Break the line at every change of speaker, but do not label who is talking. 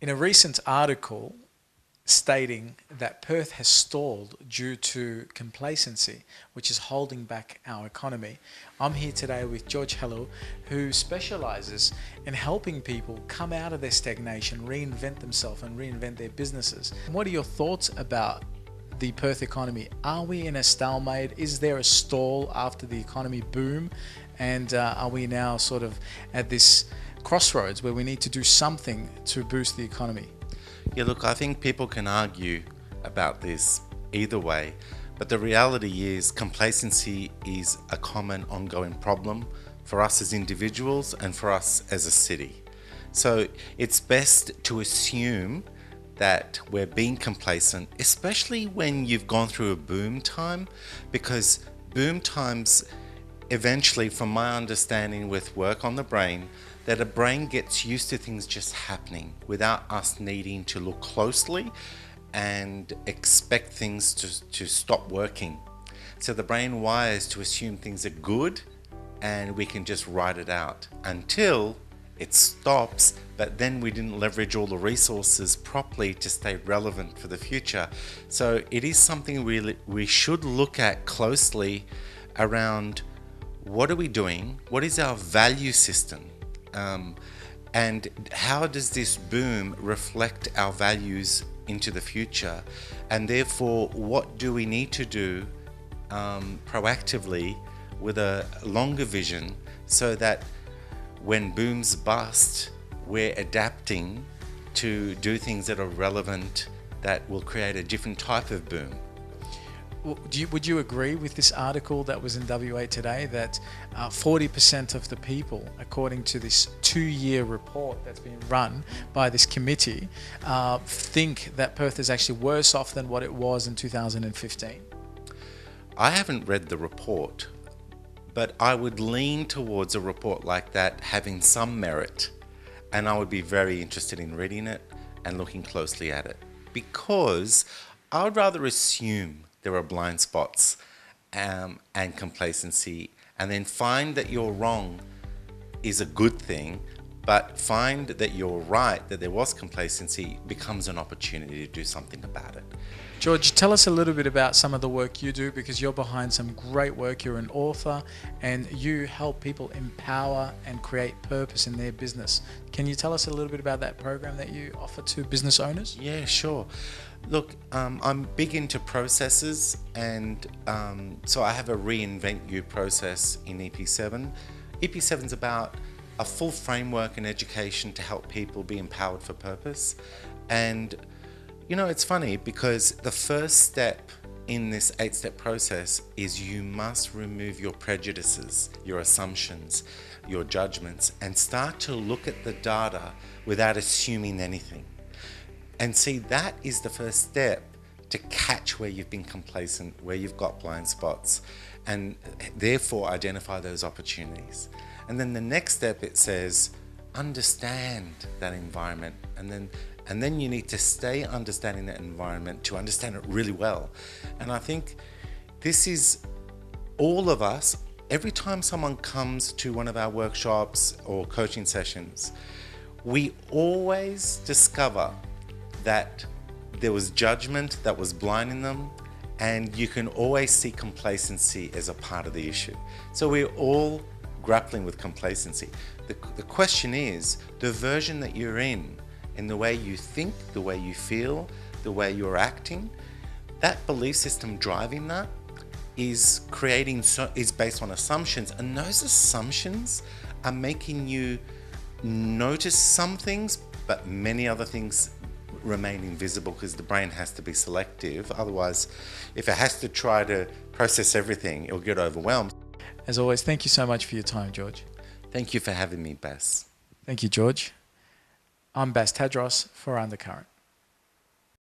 In a recent article stating that Perth has stalled due to complacency, which is holding back our economy, I'm here today with George Hello, who specializes in helping people come out of their stagnation, reinvent themselves, and reinvent their businesses. What are your thoughts about the Perth economy? Are we in a stalemate? Is there a stall after the economy boom? And are we now sort of at this crossroads where we need to do something to boost the economy?
Yeah, look, I think people can argue about this either way, but the reality is complacency is a common ongoing problem for us as individuals and for us as a city. So it's best to assume that we're being complacent, especially when you've gone through a boom time, because boom times eventually, from my understanding with work on the brain, that a brain gets used to things just happening without us needing to look closely and expect things to stop working. So the brain wires to assume things are good and we can just ride it out until it stops, but then we didn't leverage all the resources properly to stay relevant for the future. So it is something we should look at closely around what are we doing, what is our value system, and how does this boom reflect our values into the future, and therefore what do we need to do proactively with a longer vision so that when booms bust, we're adapting to do things that are relevant that will create a different type of boom.
Would you agree with this article that was in WA today that 40% of the people, according to this 2-year report that's been run by this committee, think that Perth is actually worse off than what it was in 2015?
I haven't read the report, but I would lean towards a report like that having some merit, and I would be very interested in reading it and looking closely at it, because I would rather assume there are blind spots and complacency, and then find that you're wrong is a good thing, but find that you're right, that there was complacency, becomes an opportunity to do something about it.
George, tell us a little bit about some of the work you do, because you're behind some great work. You're an author and you help people empower and create purpose in their business. Can you tell us a little bit about that program that you offer to business owners?
Yeah, sure. Look, I'm big into processes, and so I have a Reinvent You process in EP7. EP7 is about a full framework and education to help people be empowered for purpose. And you know, it's funny because the first step in this 8-step process is you must remove your prejudices, your assumptions, your judgments, and start to look at the data without assuming anything. And see, that is the first step to catch where you've been complacent, where you've got blind spots, and therefore identify those opportunities. And then the next step, it says, understand that environment, and then you need to stay understanding that environment to understand it really well. And I think this is all of us. Every time someone comes to one of our workshops or coaching sessions, we always discover that there was judgment that was blinding them, and you can always see complacency as a part of the issue. So we're all grappling with complacency. The question is, the version that you're in the way you think, the way you feel, the way you're acting, that belief system driving that is based on assumptions, and those assumptions are making you notice some things, but many other things remain invisible because the brain has to be selective. Otherwise, if it has to try to process everything, it'll get overwhelmed.
As always, thank you so much for your time, George.
Thank you for having me, Bas.
Thank you, George. I'm Bas Tadros for Undercurrent.